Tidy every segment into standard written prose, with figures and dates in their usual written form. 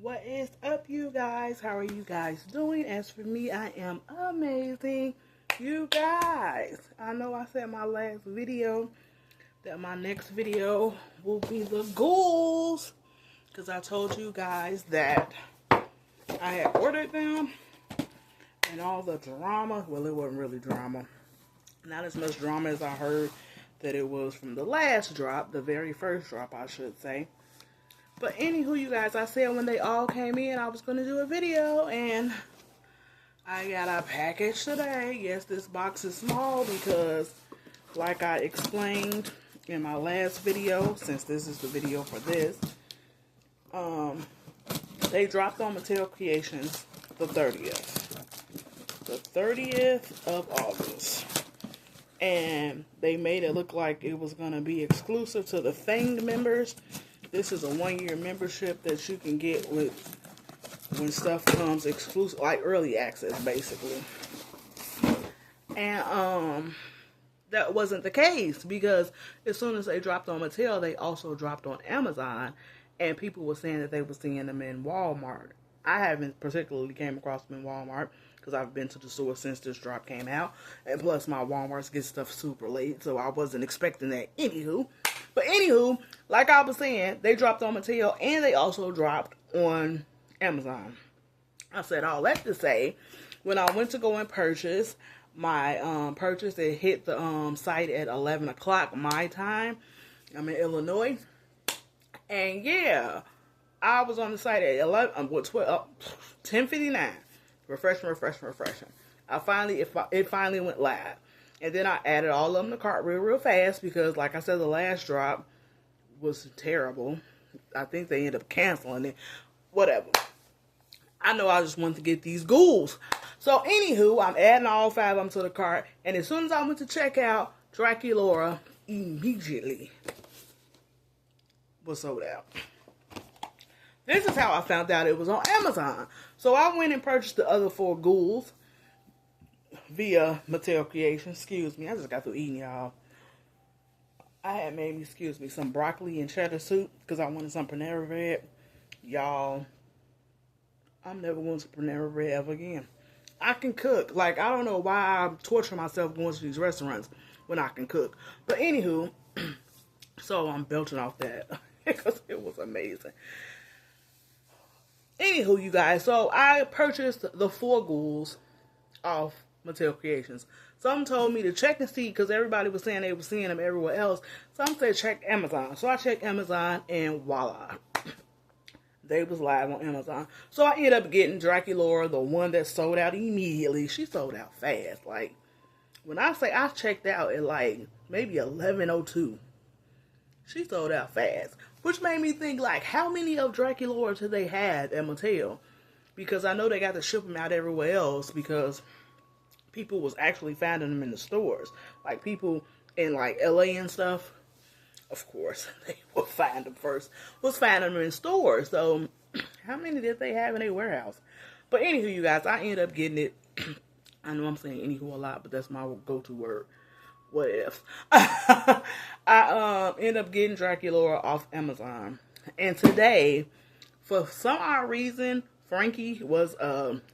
What is up, you guys? How are you guys doing? As for me, I am amazing. You guys, I know I said in my last video that my next video will be the ghouls, because I told you guys that I had ordered them and all the drama. Well, it wasn't really drama. Not as much drama as I heard that it was from the last drop, the very first drop, I should say. But anywho, you guys, I said when they all came in, I was going to do a video, and I got a package today. Yes, this box is small because, like I explained in my last video, since this is the video for this, they dropped on Mattel Creations the 30th. The 30th of August. And they made it look like it was going to be exclusive to the Fang members. This is a 1-year membership that you can get with when stuff comes exclusive, like early access, basically. And that wasn't the case, because as soon as they dropped on Mattel, they also dropped on Amazon, and people were saying that they were seeing them in Walmart. I haven't particularly came across them in Walmart, because I've been to the store since this drop came out, and plus my Walmarts get stuff super late, so I wasn't expecting that. But anywho, like I was saying, they dropped on Mattel, and they also dropped on Amazon. I said all that to say, when I went to go and purchase my purchase, it hit the site at 11 o'clock my time. I'm in Illinois, and yeah, I was on the site at 10:59. Refreshing. It finally went live. And then I added all of them to cart real fast, because like I said, the last drop was terrible. I think they ended up canceling it. Whatever. I know I just wanted to get these ghouls. So anywho, I'm adding all 5 of them to the cart, and as soon as I went to check out, Draculaura immediately was sold out. This is how I found out it was on Amazon. So I went and purchased the other 4 ghouls via Mattel Creations. Excuse me, I just got through eating, y'all. I had made me, some broccoli and cheddar soup because I wanted some Panera Bread. Y'all, I'm never going to Panera Bread ever again. I can cook. Like, I don't know why I'm torturing myself going to these restaurants when I can cook. But anywho, so I'm belching off that because it was amazing. Anywho, you guys, so I purchased the 4 ghouls off Mattel Creations. Some told me to check and see, because everybody was saying they were seeing them everywhere else. Some said check Amazon. So I checked Amazon, and voila, they was live on Amazon. So I ended up getting Draculaura, the one that sold out immediately. She sold out fast. Like, when I say I checked out at like maybe 11:02, she sold out fast. Which made me think, like, how many of Draculaura did they have at Mattel? Because I know they got to ship them out everywhere else, because people was actually finding them in the stores. Like, people in, like, LA and stuff, of course, they will find them first. Was finding them in stores. So, how many did they have in their warehouse? But anywho, you guys, I ended up getting it. I know I'm saying anywho a lot, but that's my go-to word. What if? I ended up getting Draculaura off Amazon. And today, for some odd reason, Frankie was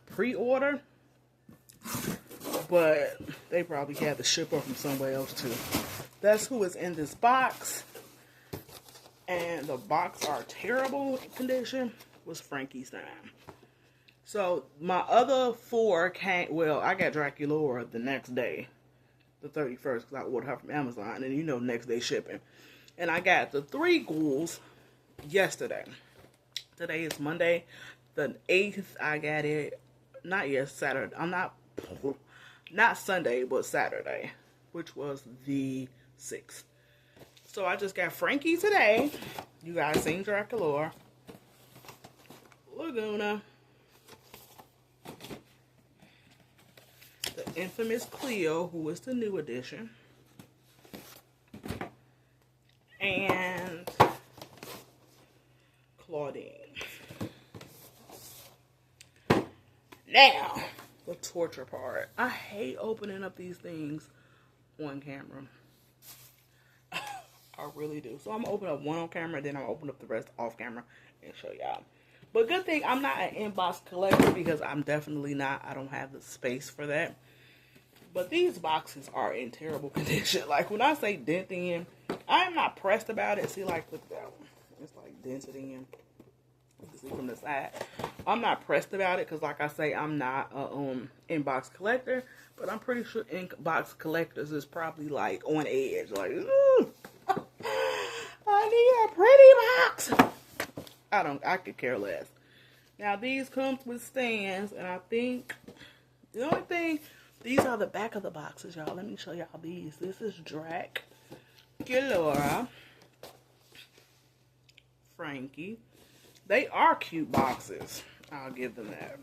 pre-order. But they probably had to ship her from somewhere else too. That's who is in this box. And the box are terrible condition. Was Frankie's time. So my other 4 came, well, I got Draculaura the next day, the 31st, because I ordered her from Amazon, and you know, next day shipping. And I got the 3 ghouls yesterday. Today is Monday, the 8th. I got it, Saturday. Not Sunday, but Saturday, which was the 6th. So I just got Frankie today. You guys seen Draculaura, Laguna, the infamous Cleo, who is the new edition, and Claudine. Now, the torture part. I hate opening up these things on camera. I really do. So I'm going to open up one on camera, then I'll open up the rest off camera and show y'all. But good thing I'm not an inbox collector because I'm definitely not. I don't have the space for that. But these boxes are in terrible condition. Like when I say dent in, I'm not pressed about it. See, like look at that one. It's like dented in. You can see from the side. I'm not pressed about it because, like I say, I'm not a inbox collector. But I'm pretty sure inbox collectors is probably like on edge. Like, ooh, I need a pretty box. I could care less. Now these comes with stands, and I think the only thing, these are the back of the boxes, y'all. Let me show y'all these. This is Dracula, Frankie. They are cute boxes. I'll give them that.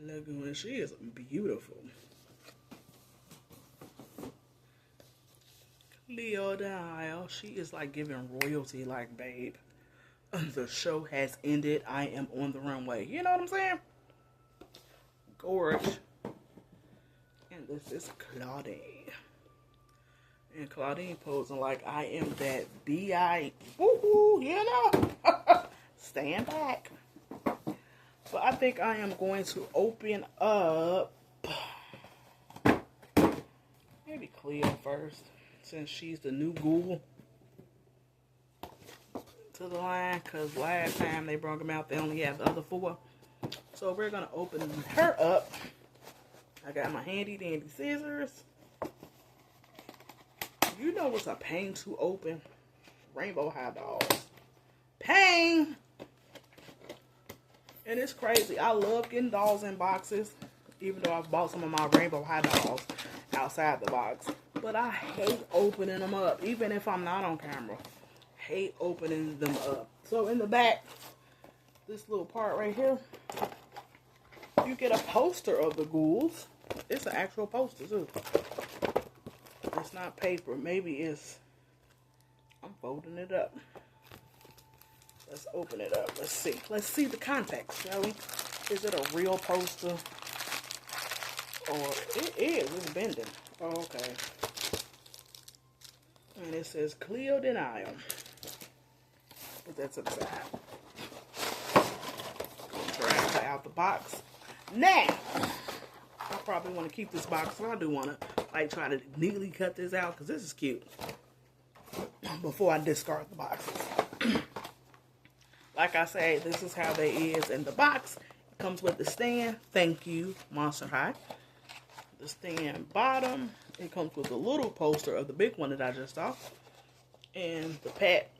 Look at her. She is beautiful. Cleo Dial. She is like giving royalty, like, babe. The show has ended. I am on the runway. You know what I'm saying? Gorge. And this is Claudine. And Claudine posing like I am that B.I. Woohoo, you know? Stand back. But I think I am going to open up maybe Cleo first, since she's the new ghoul to the line, because last time they brought them out, they only have the other 4. So we're going to open her up. I got my handy dandy scissors. You know what's a pain to open? Rainbow High Dolls. Pain! And it's crazy. I love getting dolls in boxes, even though I've bought some of my Rainbow High Dolls outside the box. But I hate opening them up, even if I'm not on camera. Hate opening them up. So in the back, this little part right here, you get a poster of the ghouls. It's an actual poster too. It's not paper. Maybe it's, I'm folding it up. Let's open it up. Let's see. Let's see the context, shall we? Is it a real poster? Or it is. It's bending. Oh, okay. And it says Cleo Denial. Put that to the side. Drag her out the box. Now, I probably want to keep this box, so I do want to like try to neatly cut this out because this is cute. Before I discard the boxes. Like I say, this is how they is in the box. It comes with the stand. Thank you, Monster High. The stand bottom. It comes with a little poster of the big one that I just saw. And the pack.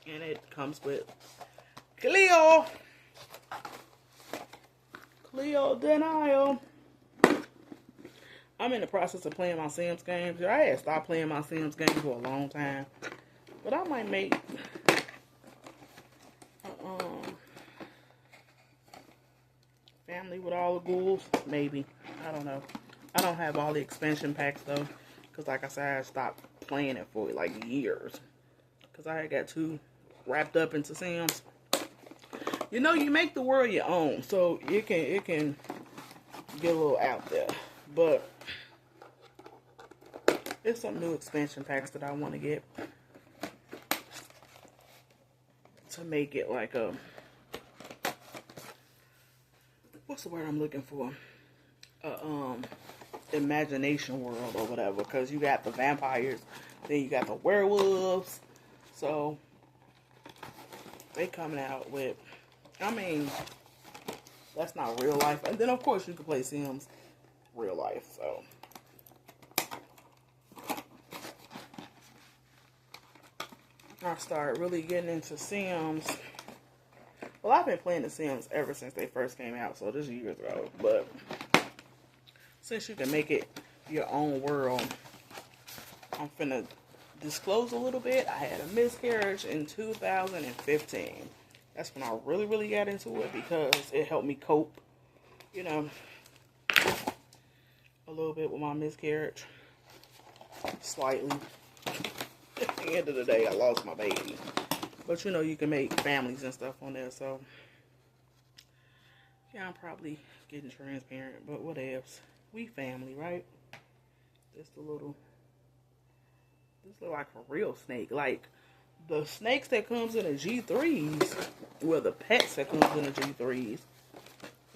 And it comes with Cleo. Cleo Denial. I'm in the process of playing my Sims games. I had stopped playing my Sims games for a long time. But I might make family with all the ghouls. Maybe. I don't know. I don't have all the expansion packs though. Because like I said, I stopped playing it for like years. Because I had got too wrapped up into Sims. You know, you make the world your own. So it can get a little out there. But there's some new expansion packs that I want to get. To make it like a, what's the word I'm looking for? Imagination world or whatever. Because you got the vampires, then you got the werewolves. So they coming out with, I mean, that's not real life. And then of course you can play Sims real life. So I started really getting into Sims. Well, I've been playing the Sims ever since they first came out, so this is years ago. But since you can make it your own world, I'm finna disclose a little bit. I had a miscarriage in 2015. That's when I really, really got into it because it helped me cope, you know, a little bit with my miscarriage. Slightly. At the end of the day, I lost my baby. But you know, you can make families and stuff on there, so yeah, I'm probably getting transparent, but what else? We family, right? This look like a real snake. Like the snakes that comes in the G3s, well, the pets that comes in the G3s,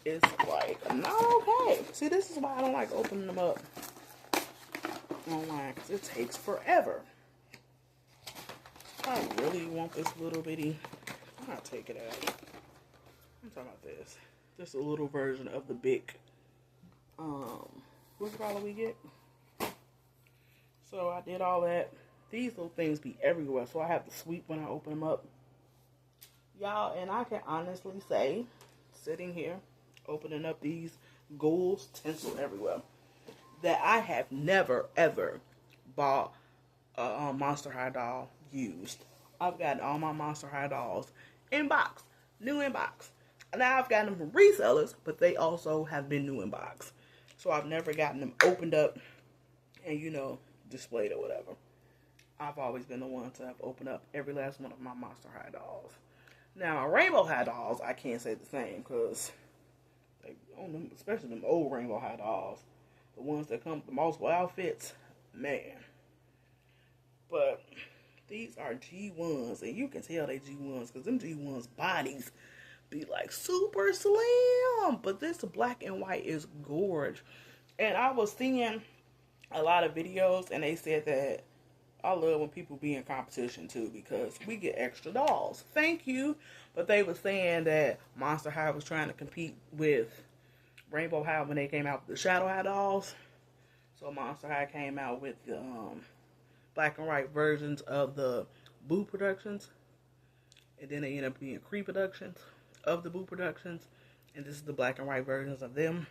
is like not okay. See, this is why I don't like opening them up online, because it takes forever. I really want this little bitty. I'll take it out. I'm talking about this. Just a little version of the big, what's it called we get? So I did all that. These little things be everywhere, so I have to sweep when I open them up. Y'all, and I can honestly say, sitting here, opening up these ghouls, tinsel everywhere, that I have never, ever bought a Monster High doll used. I've gotten all my Monster High dolls in box, new in box. Now I've gotten them from resellers, but they also have been new in box. So I've never gotten them opened up and, you know, displayed or whatever. I've always been the one to have opened up every last one of my Monster High dolls. Now, my Rainbow High dolls, I can't say the same, because, especially them old Rainbow High dolls, the ones that come with the multiple outfits, man. But these are G1s, and you can tell they G1s, because them G1s bodies be like super slim. But this black and white is gorge. And I was seeing a lot of videos, and they said that I love when people be in competition too, because we get extra dolls. Thank you. But they were saying that Monster High was trying to compete with Rainbow High when they came out with the Shadow High dolls. So Monster High came out with the black and white versions of the Boo Productions. And then they ended up being Cree Productions of the Boo Productions. And this is the black and white versions of them.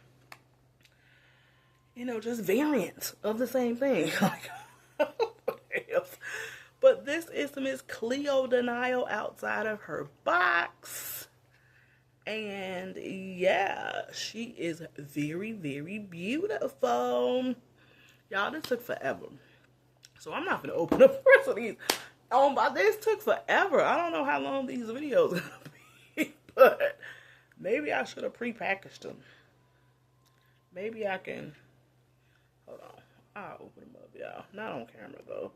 You know, just variants of the same thing. But this is Miss Cleo Denial outside of her box. And yeah, she is very, very beautiful. Y'all, this took forever. So I'm not going to open up the rest of these. But this took forever. I don't know how long these videos are going to be. But maybe I should have pre-packaged them. Maybe I can. Hold on. I'll open them up, y'all. Not on camera, though,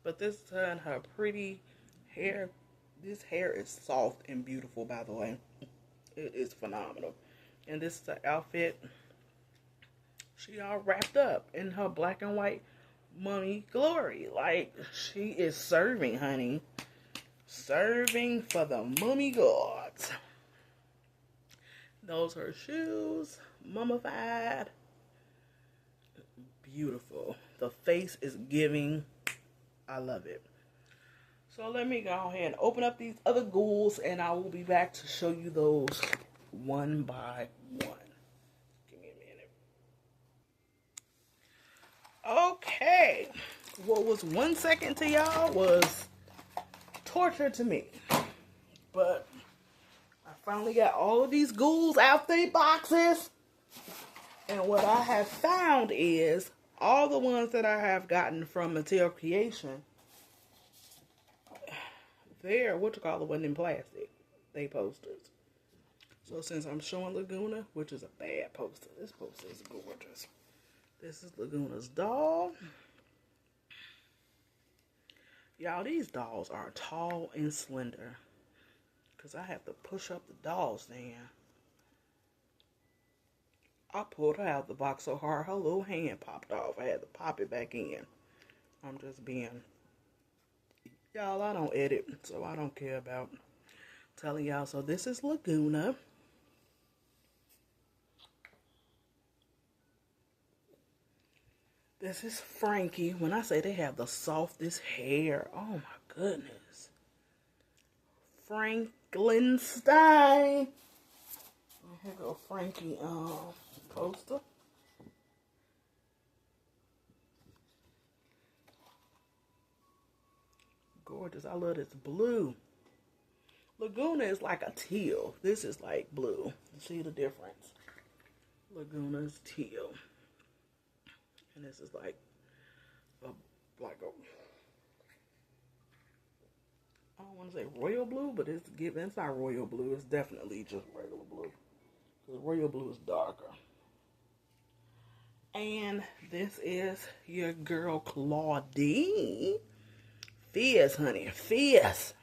but this is her and her pretty hair. This hair is soft and beautiful, by the way. It is phenomenal. And this is the outfit. She all wrapped up in her black and white mummy glory. Like, she is serving, honey. Serving for the mummy gods. Those are her shoes. Mummified. Beautiful. The face is giving. I love it. So let me go ahead and open up these other ghouls, and I will be back to show you those one by one. Give me a minute. Okay. What was 1 second to y'all was torture to me. But I finally got all of these ghouls out their boxes. And what I have found is all the ones that I have gotten from Mattel Creation, they're, wasn't in plastic. They posters. So since I'm showing Laguna, which is a bad poster, this poster is gorgeous. This is Laguna's doll. Y'all, these dolls are tall and slender, because I have to push up the doll stand. I pulled her out of the box so hard, her little hand popped off. I had to pop it back in. I'm just being... Y'all, I don't edit, so I don't care about telling y'all. So this is Laguna. This is Frankie. When I say they have the softest hair, oh my goodness. Frankenstein. Here go Frankie poster. Gorgeous. I love this blue. Laguna is like a teal. This is like blue. See the difference? Laguna's teal. And this is like a I don't want to say royal blue, but it's not royal blue. It's definitely just regular blue. Because royal blue is darker. And this is your girl Claudine fierce, honey. Fierce.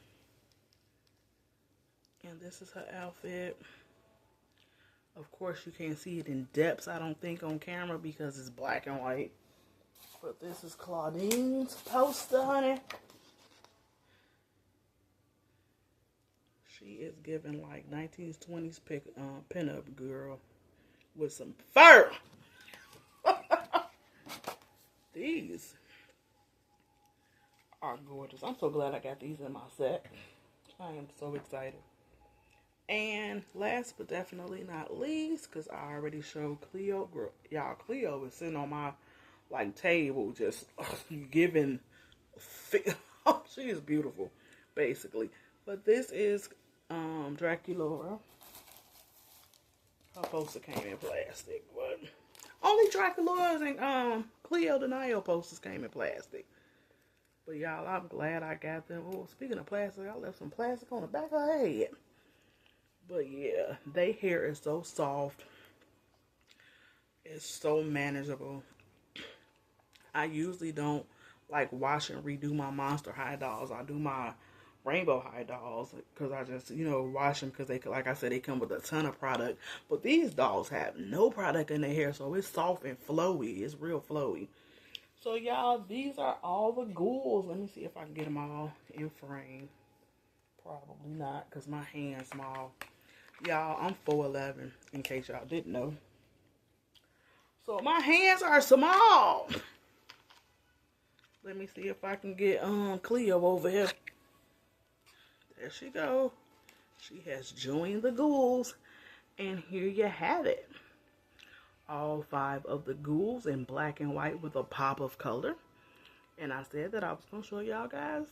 And this is her outfit. Of course, you can't see it in depth, I don't think, on camera because it's black and white. But this is Claudine's poster, honey. She is giving like 1920s pin-up girl with some fur. These are gorgeous. I'm so glad I got these in my set. I am so excited. And last but definitely not least, because I already showed Cleo. Y'all, Cleo is sitting on my like table just giving. She is beautiful, basically. But this is Draculaura. Her poster came in plastic, but only Draculaura's and Cleo Denial posters came in plastic. But y'all, I'm glad I got them. Oh, speaking of plastic, I left some plastic on the back of her head. But yeah, their hair is so soft. It's so manageable. I usually don't like wash and redo my Monster High dolls. I do my Rainbow High dolls because I just, wash them because they, like I said, they come with a ton of product. But these dolls have no product in their hair, so it's soft and flowy. It's real flowy. So y'all, these are all the ghouls. Let me see if I can get them all in frame. Probably not because my hand's small. Y'all, I'm 4'11", in case y'all didn't know. So my hands are small. Let me see if I can get Cleo over here. There she go. She has joined the ghouls. And here you have it. All 5 of the ghouls in black and white with a pop of color. And I said that I was going to show y'all guys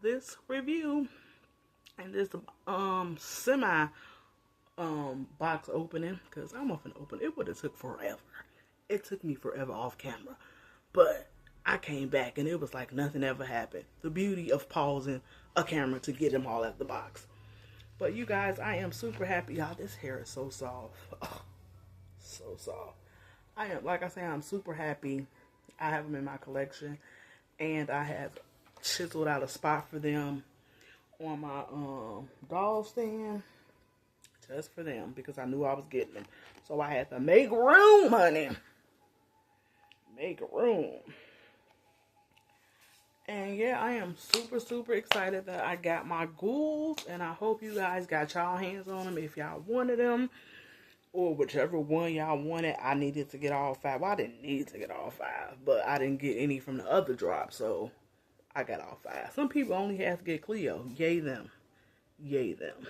this review. And this semi box opening, because I'm off and open. It would have took forever. It took me forever off camera, but I came back and it was like nothing ever happened. The beauty of pausing a camera to get them all out the box. But you guys, I am super happy. Y'all, this hair is so soft. Oh, so soft. I am, like I say, I'm super happy. I have them in my collection, and I have chiseled out a spot for them on my doll stand. Just for them, because I knew I was getting them. So I had to make room, honey. Make room. And yeah, I am super, super excited that I got my ghouls. And I hope you guys got y'all hands on them if y'all wanted them. Or whichever one y'all wanted. I needed to get all 5. Well, I didn't need to get all 5. But I didn't get any from the other drop. So I got all 5. Some people only have to get Cleo. Yay them. Yay them.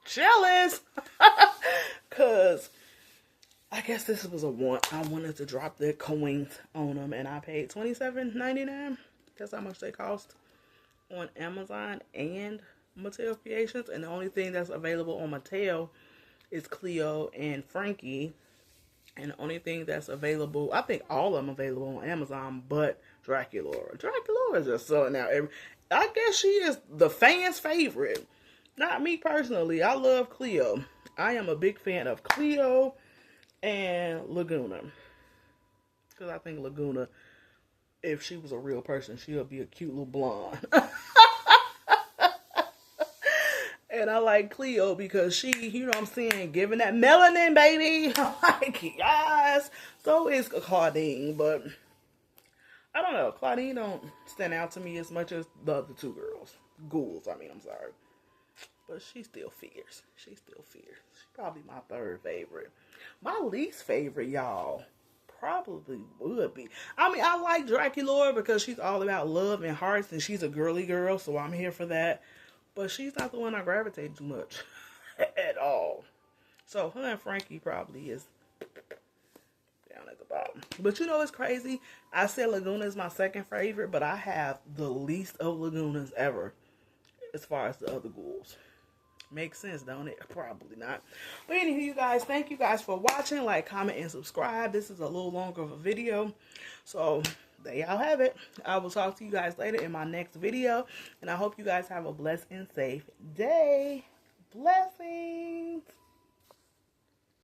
Jealous. Because I guess this was a want. I wanted to drop their coins on them, and I paid $27.99. That's how much they cost on Amazon and Mattel Creations. And the only thing that's available on Mattel is Cleo and Frankie. And the only thing that's available, I think all of them available on Amazon, but Draculaura. Draculaura is just selling out. I guess she is the fans' favorite. Not me personally. I love Cleo. I am a big fan of Cleo and Laguna. Because I think Laguna, if she was a real person, she'll be a cute little blonde. And I like Cleo because she, you know what I'm saying, giving that melanin, baby. Like, yes. So is Claudine, but I don't know. Claudine don't stand out to me as much as the other 2 girls. Ghouls, I'm sorry. But she's still fierce. She's still fierce. She's probably my 3rd favorite. My least favorite, y'all, probably would be. I like Draculaura because she's all about love and hearts, and she's a girly girl, so I'm here for that. But she's not the one I gravitate too much at all. So her and Frankie probably is down at the bottom. But you know what's crazy? I said Laguna is my 2nd favorite, but I have the least of Lagunas ever as far as the other ghouls. Makes sense, don't it? Probably not. But anywho, you guys, thank you guys for watching. Like, comment, and subscribe. This is a little longer of a video. So, there y'all have it. I will talk to you guys later in my next video. And I hope you guys have a blessed and safe day. Blessings.